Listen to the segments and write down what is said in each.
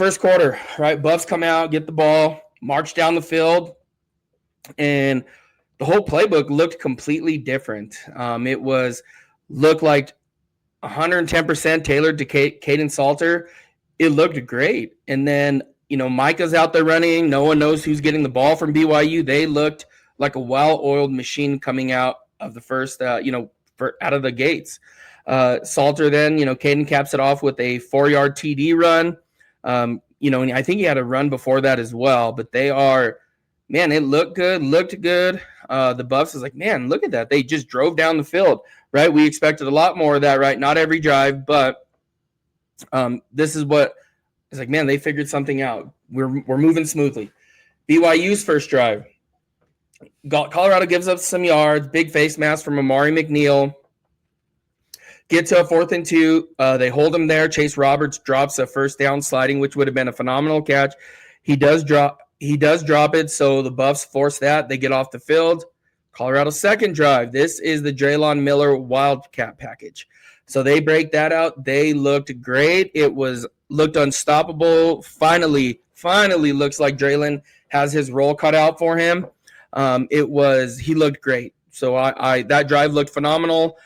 First quarter, right? Buffs come out, get the ball, march down the field, and the whole playbook looked completely different. It looked like 110% tailored to Caden Salter. It looked great. And then, Micah's out there running. No one knows who's getting the ball from BYU. They looked like a well-oiled machine coming out of the first, out of the gates. Salter then, Caden caps it off with a 4-yard TD run. And I think he had a run before that as well. But it looked good. The Buffs is like, man, look at that. They just drove down the field, right? We expected a lot more of that, right? Not every drive, but this is what it's like, man, they figured something out. We're moving smoothly. BYU's first drive. Colorado gives up some yards, big face mask from Amari McNeil. Get to a 4th and 2. They hold him there. Chase Roberts drops a first down sliding, which would have been a phenomenal catch. He does drop it, so the Buffs force that. They get off the field. Colorado's second drive. This is the Draylon Miller Wildcat package. So they break that out. They looked great. Looked unstoppable. Finally looks like Draylon has his role cut out for him. He looked great. So that drive looked phenomenal.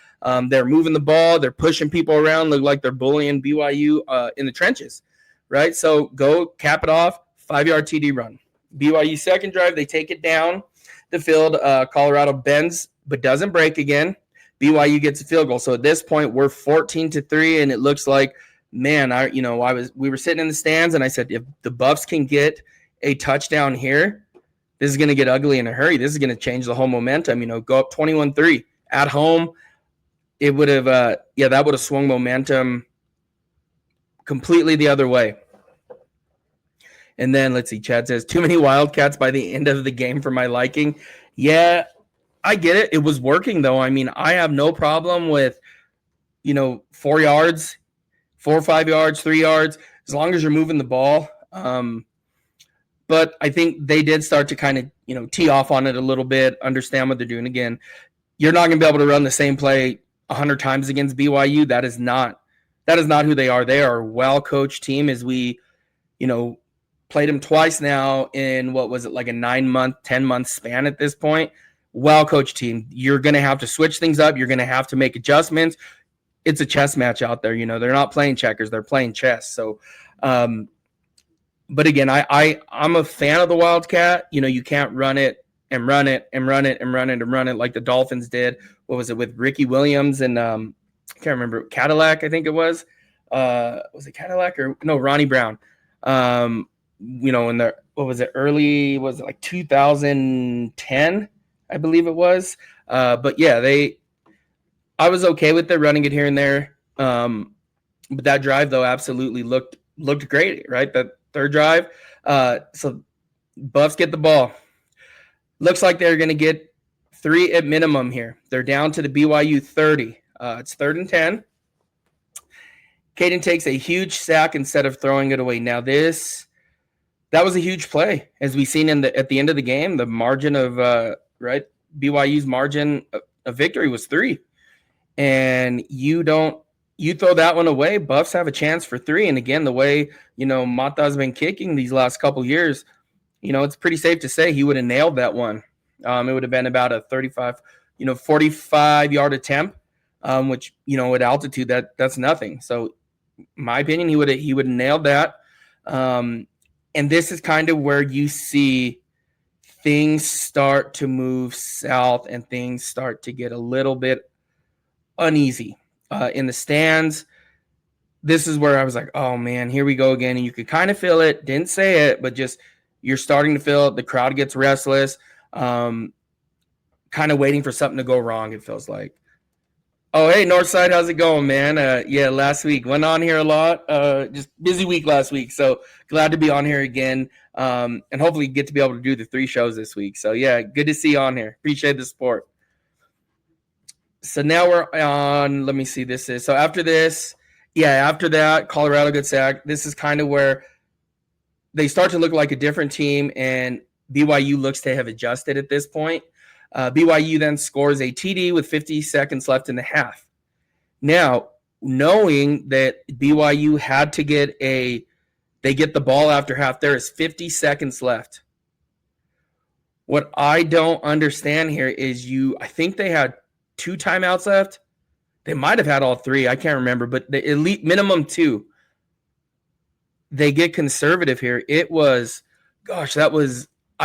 They're moving the ball. They're pushing people around. Look like they're bullying BYU in the trenches, right? So go cap it off. 5-yard TD run. BYU second drive. They take it down the field. Colorado bends but doesn't break again. BYU gets a field goal. So at this point, we're 14-3, and it looks like, man, we were sitting in the stands, and I said, if the Buffs can get a touchdown here, this is going to get ugly in a hurry. This is going to change the whole momentum. Go up 21-3 at home. It would have, that would have swung momentum completely the other way. And then let's see, Chad says, too many Wildcats by the end of the game for my liking. Yeah, I get it. It was working, though. I have no problem with, 4 yards, 4 or 5 yards, 3 yards, as long as you're moving the ball. But I think they did start to kind of, tee off on it a little bit, understand what they're doing. Again, you're not going to be able to run the same play 100 times against BYU. That is not who they are. They are a well-coached team, as we, played them twice now in, what was it, like a 9-month, 10-month span at this point. Well-coached team. You're going to have to switch things up. You're going to have to make adjustments. It's a chess match out there. They're not playing checkers. They're playing chess. So, but again, I'm a fan of the Wildcat. You can't run it and run it and run it and run it and run it like the Dolphins did. What was it, with Ricky Williams and I can't remember, Cadillac, I think it was. Was it Cadillac or no, Ronnie Brown? In the, what was it, early, was it like 2010, I believe it was. But yeah, I was okay with it, running it here and there. But that drive, though, absolutely looked great, right? That third drive. So Buffs get the ball. Looks like they're going to get 3 at minimum here. They're down to the BYU 30. It's 3rd and 10. Caden takes a huge sack instead of throwing it away. Now that was a huge play, as we seen at the end of the game. The margin of BYU's margin of victory was 3, and you throw that one away. Buffs have a chance for 3, and again, the way Mata's been kicking these last couple years, it's pretty safe to say he would have nailed that one. It would have been about a 45-yard attempt, which at altitude that's nothing. So, in my opinion, he would have nailed that. And this is kind of where you see things start to move south and things start to get a little bit uneasy in the stands. This is where I was like, oh, man, here we go again. And you could kind of feel it. Didn't say it, but just you're starting to feel it. The crowd gets restless, kind of waiting for something to go wrong, it feels like. Oh, hey, Northside, how's it going, man? Last week. Went on here a lot. Just busy week last week. So glad to be on here again. And hopefully get to be able to do the 3 shows this week. So, yeah, good to see you on here. Appreciate the support. So now we're on, let me see, so after that, Colorado gets sacked. This is kind of where they start to look like a different team, and BYU looks to have adjusted at this point. BYU then scores a TD with 50 seconds left in the half. Now, knowing that BYU had to get a They get the ball after half. There is 50 seconds left. What I don't understand here is I think they had 2 timeouts left. They might have had all 3. I can't remember, but the elite minimum 2. They get conservative here. It was, I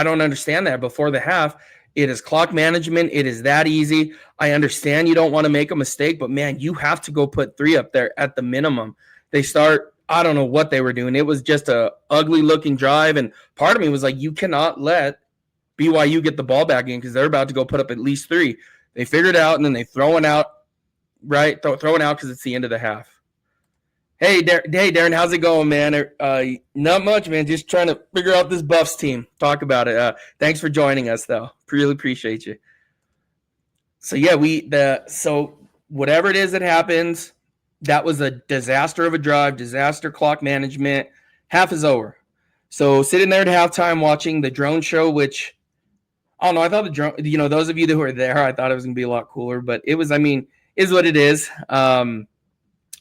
don't understand that before the half. It is clock management. It is that easy. I understand you don't want to make a mistake, but man, you have to go put 3 up there at the minimum. They start, I don't know what they were doing. It was just a ugly looking drive. And part of me was like, you cannot let BYU get the ball back in because they're about to go put up at least 3. They figured it out, and then they throw it out, right? Throw it out because it's the end of the half. Hey, Darren, how's it going, man? Not much, man. Just trying to figure out this Buffs team. Talk about it. Thanks for joining us, though. Really appreciate you. So yeah, so whatever it is that happens, that was a disaster of a drive, disaster clock management. Half is over. So sitting there at halftime watching the drone show, which I don't know. I thought the drone, those of you that were there, I thought it was gonna be a lot cooler, but it was. I mean, is what it is.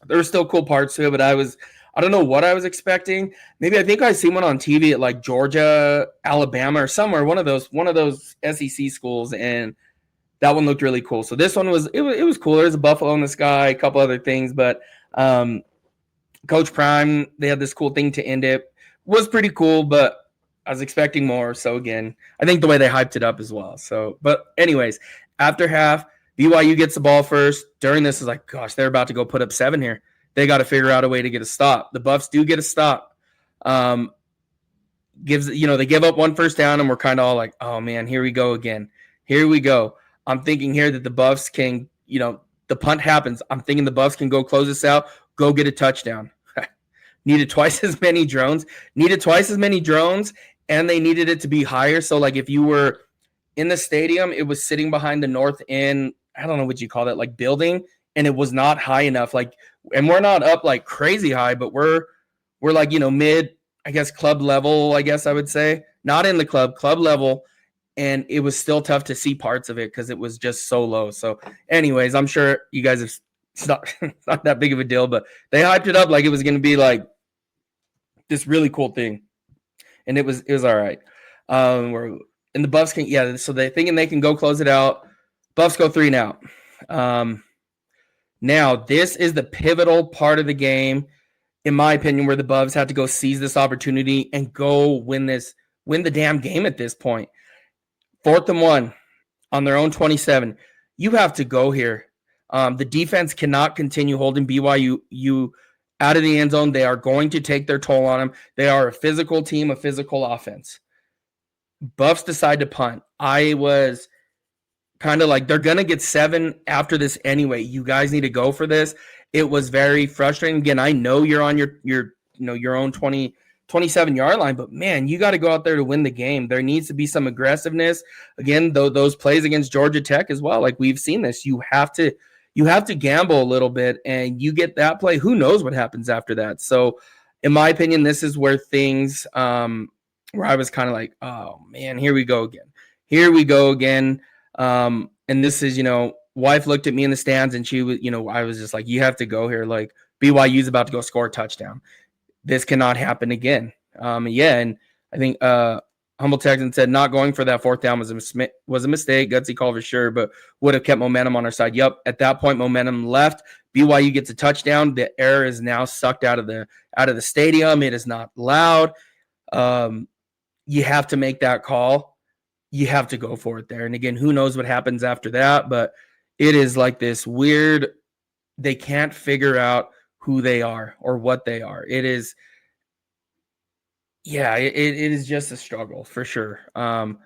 There were still cool parts to it, but I don't know what I was expecting. Maybe I think I seen one on TV at like Georgia, Alabama, or somewhere, one of those SEC schools, and that one looked really cool. So this one was cool. There's a buffalo in the sky, a couple other things, but Coach Prime, they had this cool thing to end it. Was pretty cool, but I was expecting more. So again, I think the way they hyped it up as well. So, but anyways, after half, BYU gets the ball first. During this is like, gosh, they're about to go put up 7 here. They got to figure out a way to get a stop. The Buffs do get a stop. They give up 1 first down, and we're kind of all like, oh man, here we go again. Here we go. I'm thinking here that the Buffs can, the punt happens. I'm thinking the Buffs can go close this out, go get a touchdown. Needed twice as many drones, and they needed it to be higher. So like if you were in the stadium, it was sitting behind the north end, I don't know what you call that, like building, and it was not high enough. Like, and we're not up like crazy high, but we're like, mid, I guess, club level, I guess I would say. Not in the club level. And it was still tough to see parts of it because it was just so low. So anyways, I'm sure you guys have, it's not that big of a deal, but they hyped it up like it was going to be like this really cool thing. And it was all right. And the Buffs so they're thinking they can go close it out. Buffs go 3 and out. Now, this is the pivotal part of the game, in my opinion, where the Buffs had to go seize this opportunity and go win the damn game at this point. 4th and 1 on their own 27. You have to go here. The defense cannot continue holding BYU out of the end zone. They are going to take their toll on them. They are a physical team, a physical offense. Buffs decide to punt. I was kind of like, they're going to get 7 after this anyway. You guys need to go for this. It was very frustrating. Again, I know you're on your own 27-yard line, but man, you got to go out there to win the game. There needs to be some aggressiveness. Again, those plays against Georgia Tech as well. Like we've seen this. You have to gamble a little bit, and you get that play. Who knows what happens after that? So in my opinion, this is where things where I was kind of like, oh man, here we go again. And this is, wife looked at me in the stands, and she was, I was just like, you have to go here. Like BYU's about to go score a touchdown. This cannot happen again. And I think Humble Texan said not going for that 4th down was a mistake. Gutsy call for sure, but would have kept momentum on our side. Yep, at that point, momentum left. BYU gets a touchdown. The air is now sucked out of the stadium. It is not loud. You have to make that call. You have to go for it there. And again, who knows what happens after that, but it is like this weird, they can't figure out who they are or what they are. It is, it is just a struggle for sure. Not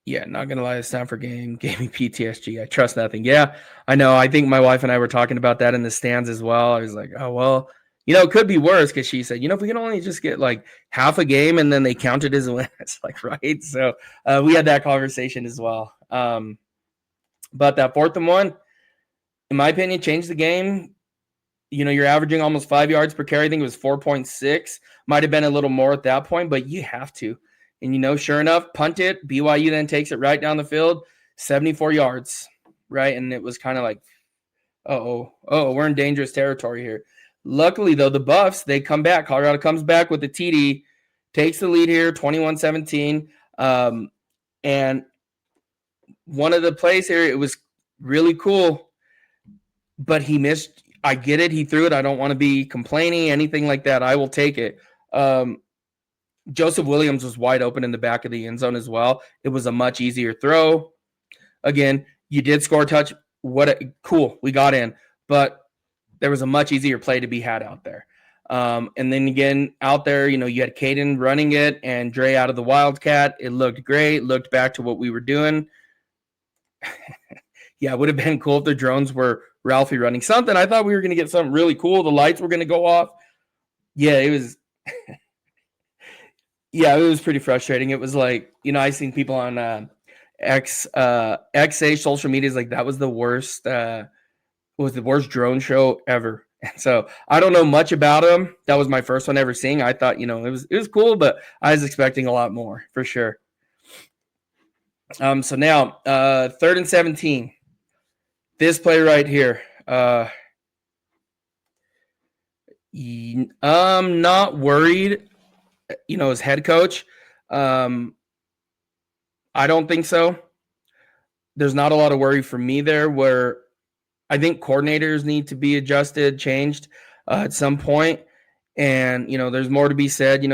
gonna lie, this Stanford game gave me PTSD. I trust nothing. Yeah, I know. I think my wife and I were talking about that in the stands as well. I was like, oh well, it could be worse, because she said, if we can only just get like half a game and then they count it as a win. It's like, right. So we had that conversation as well. But that 4th and 1, in my opinion, changed the game. You're averaging almost 5 yards per carry. I think it was 4.6. Might have been a little more at that point, but you have to. And, sure enough, punt it. BYU then takes it right down the field, 74 yards, right? And it was kind of like, we're in dangerous territory here. Luckily, though, the Buffs, they come back. Colorado comes back with the TD, takes the lead here, 21-17. And one of the plays here, it was really cool, but he missed. I get it. He threw it. I don't want to be complaining, anything like that. I will take it. Joseph Williams was wide open in the back of the end zone as well. It was a much easier throw. Again, you did score a touch. Cool. We got in. But there was a much easier play to be had out there. And then again, out there, you had Caden running it and Dre out of the Wildcat. It looked great. Looked back to what we were doing. Yeah, it would have been cool if the drones were Ralphie running something. I thought we were going to get something really cool. The lights were going to go off. Yeah, it was. Yeah, it was pretty frustrating. It was like, I've seen people on XA social media is like, that was the worst. Was the worst drone show ever. And so I don't know much about him. That was my first one ever seeing. I thought, it was cool, but I was expecting a lot more for sure. So now 3rd and 17. This play right here. I'm not worried, as head coach. I don't think so. There's not a lot of worry for me there, where I think coordinators need to be adjusted, changed at some point. And, there's more to be said.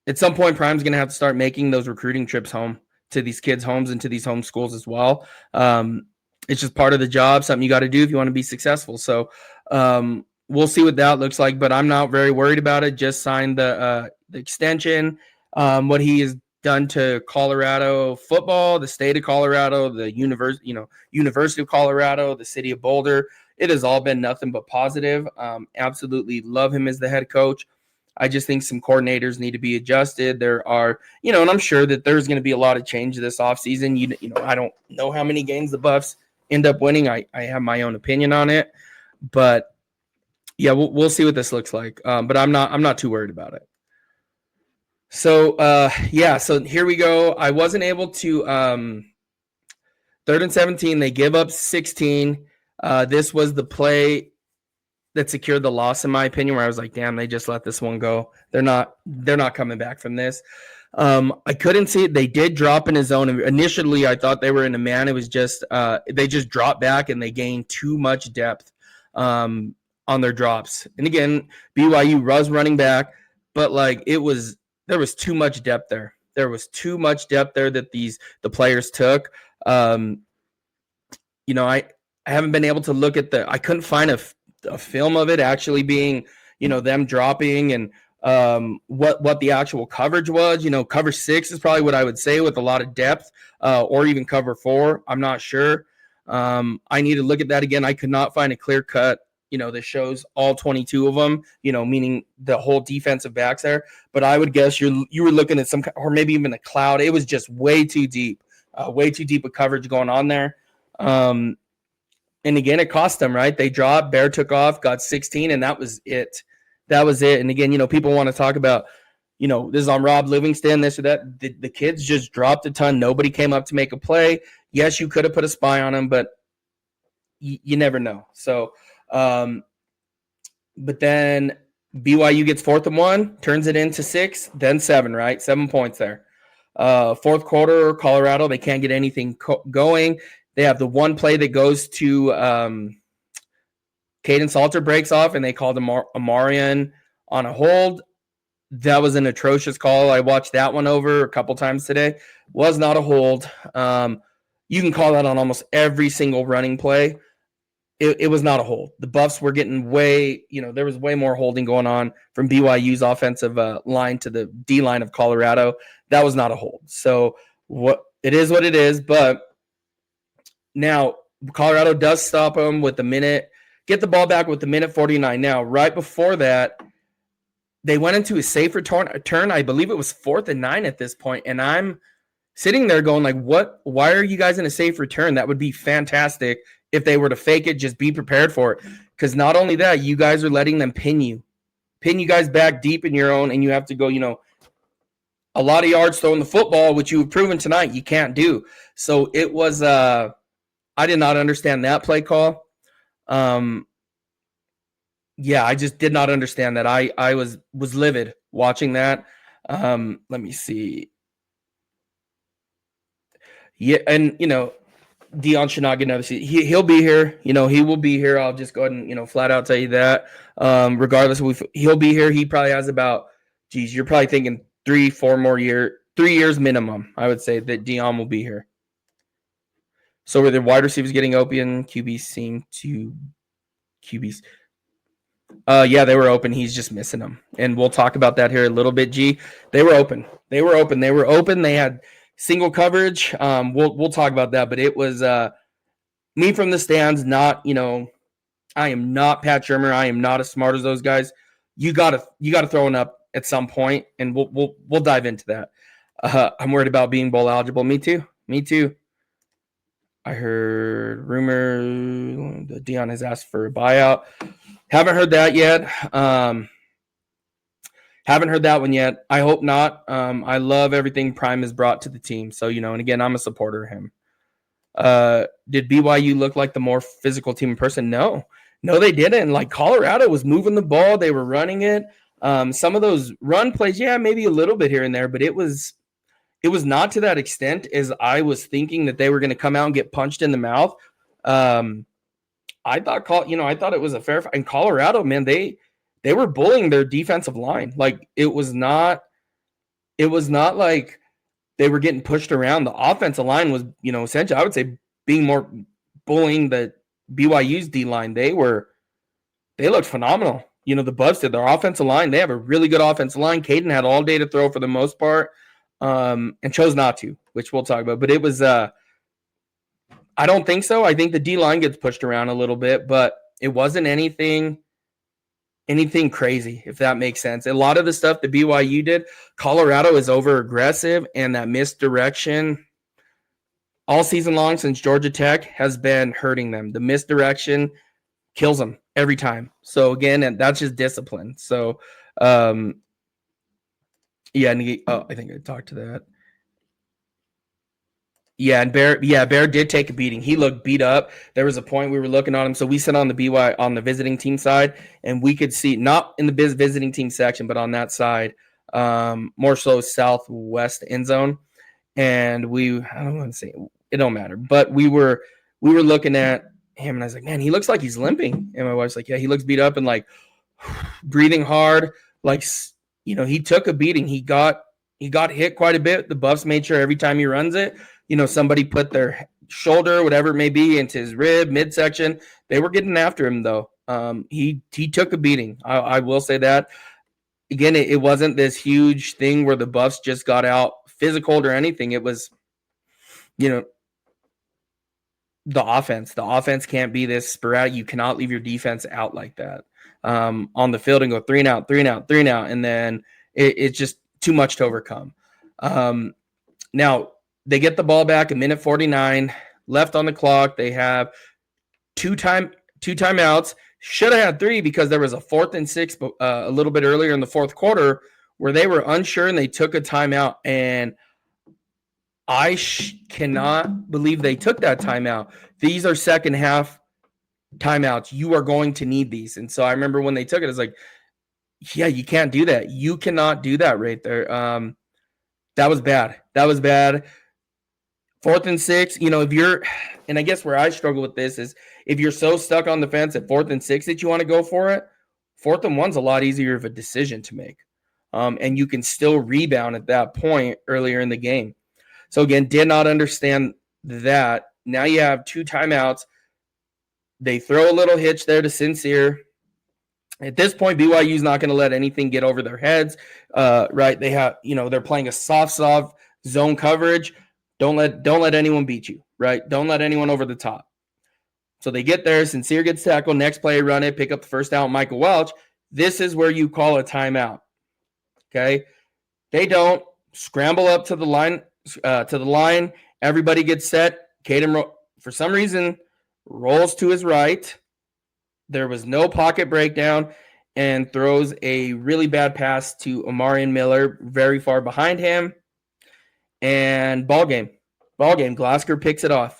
At some point, Prime's going to have to start making those recruiting trips home to these kids' homes and to these home schools as well. It's just part of the job, something you got to do if you want to be successful. So we'll see what that looks like, but I'm not very worried about it. Just signed the extension. What he has done to Colorado football, the state of Colorado, the University of Colorado, the city of Boulder. It has all been nothing but positive. Absolutely love him as the head coach. I just think some coordinators need to be adjusted. There are, and I'm sure that there's going to be a lot of change this offseason. I don't know how many games the Buffs end up winning. I have my own opinion on it, but yeah, we'll see what this looks like. But I'm not too worried about it. So so here we go. I wasn't able to 3rd and 17. They give up 16. This was the play that secured the loss, in my opinion, where I was like, damn, they just let this one go. They're not coming back from this. I couldn't see it. They did drop in a zone. Initially, I thought they were in a man. It was just they just dropped back and they gained too much depth on their drops. And again, BYU was running back, but there was too much depth there. There was too much depth there that the players took. I haven't been able to look at I couldn't find a film of it actually being, them dropping and what the actual coverage was. Cover 6 is probably what I would say with a lot of depth, or even cover 4. I'm not sure. I need to look at that again. I could not find a clear cut, that shows all 22 of them, meaning the whole defensive backs there. But I would guess you were looking at some, or maybe even a cloud. It was just way too deep of coverage going on there. And again, it cost them, right? They dropped, Bear took off, got 16, and that was it. And again, people want to talk about, this is on Rob Livingston, this or that. The kids just dropped a ton. Nobody came up to make a play. Yes, you could have put a spy on them, but you never know. So, but then BYU gets 4th and 1, turns it into 6, then 7, right? 7 points there. 4th quarter, Colorado, they can't get anything going. They have the one play that goes to Caden Salter breaks off, and they called Amarian on a hold. That was an atrocious call. I watched that one over a couple times today. Was not a hold. You can call that on almost every single running play. It was not a hold. The Buffs were getting there was way more holding going on from BYU's offensive line to the D line of Colorado. That was not a hold. So it is what it is, but now, Colorado does stop them with get the ball back with the minute 49. Now, right before that, they went into a safe return. I believe it was 4th and 9 at this point, and I'm sitting there going like, what? Why are you guys in a safe return? That would be fantastic if they were to fake it. Just be prepared for it, because not only that, you guys are letting them pin you guys back deep in your own, and you have to go, a lot of yards throwing the football, which you've proven tonight you can't do. So it was I did not understand that play call. Yeah, I just did not understand that. I was livid watching that. Let me see. Yeah, and Dion should not get another season. He'll be here. He will be here. I'll just go ahead and flat out tell you that. Regardless, he'll be here. He probably has about, geez, you're probably thinking 3 years minimum. I would say that Dion will be here. So were the wide receivers getting open? QBs. Yeah, they were open. He's just missing them, and we'll talk about that here a little bit. G, they were open. They were open. They had single coverage. We'll talk about that, but it was me from the stands. Not I am not Pat Shermer. I am not as smart as those guys. You gotta throw it up at some point, and we'll dive into that. I'm worried about being bowl eligible. Me too. I heard rumor that Dion has asked for a buyout. Haven't heard that yet. Haven't heard that one yet. I hope not. I love everything Prime has brought to the team. So, and again, I'm a supporter of him. Did BYU look like the more physical team in person? No, they didn't. Like Colorado was moving the ball. They were running it. Some of those run plays, yeah, maybe a little bit here and there, but it was not to that extent as I was thinking that they were going to come out and get punched in the mouth. I thought it was a fair fight. In Colorado, man, they were bullying their defensive line. Like it was not like they were getting pushed around. The offensive line was, essentially, I would say, being more bullying the BYU's D line. They looked phenomenal. The Buffs did. Their offensive line, they have a really good offensive line. Caden had all day to throw for the most part, and chose not to, which we'll talk about. But it was I don't think so. I think the D line gets pushed around a little bit, but it wasn't anything crazy, if that makes sense. A lot of the stuff that BYU did, Colorado is over aggressive, and that misdirection all season long since Georgia Tech has been hurting them. The misdirection kills them every time. So again, and that's just discipline. So I think I talked to that. Yeah, and Bear did take a beating. He looked beat up. There was a point we were looking on him. So we sit on the visiting team side, and we could see, not in the visiting team section, but on that side, more so southwest end zone. And I don't want to say it don't matter, but we were looking at him, and I was like, man, he looks like he's limping. And my wife's like, yeah, he looks beat up and like breathing hard. Like, he took a beating. He got hit quite a bit. The Buffs made sure every time he runs it, somebody put their shoulder, whatever it may be, into his rib, midsection. They were getting after him, though. He took a beating. I will say that. Again, it wasn't this huge thing where the Buffs just got out physical or anything. It was, the offense. The offense can't be this sporadic. You cannot leave your defense out like that on the field and go 3 and out, and then it's just too much to overcome. Now, they get the ball back, 1:49 left on the clock. They have two timeouts. Should have had 3 because there was a 4th and 6 a little bit earlier in the fourth quarter where they were unsure and they took a timeout. And I cannot believe they took that timeout. These are second half timeouts. You are going to need these. And so I remember when they took it, it's like, yeah, you can't do that. You cannot do that right there. That was bad. 4th and 6, if you're, and I guess where I struggle with this is if you're so stuck on the fence at 4th and 6 that you want to go for it, 4th and 1's a lot easier of a decision to make. And you can still rebound at that point earlier in the game. So again, did not understand that. Now you have 2 timeouts. They throw a little hitch there to Sincere. At this point, BYU is not going to let anything get over their heads, right? They have, they're playing a soft zone coverage. Don't let anyone beat you, right? Don't let anyone over the top. So they get there. Sincere gets tackled. Next play, run it, pick up the first down. Michael Welch. This is where you call a timeout. Okay, they don't scramble up to the line. Everybody gets set. Caden, for some reason, rolls to his right. There was no pocket breakdown and throws a really bad pass to Omarion Miller very far behind him. And ball game. Glasgow picks it off.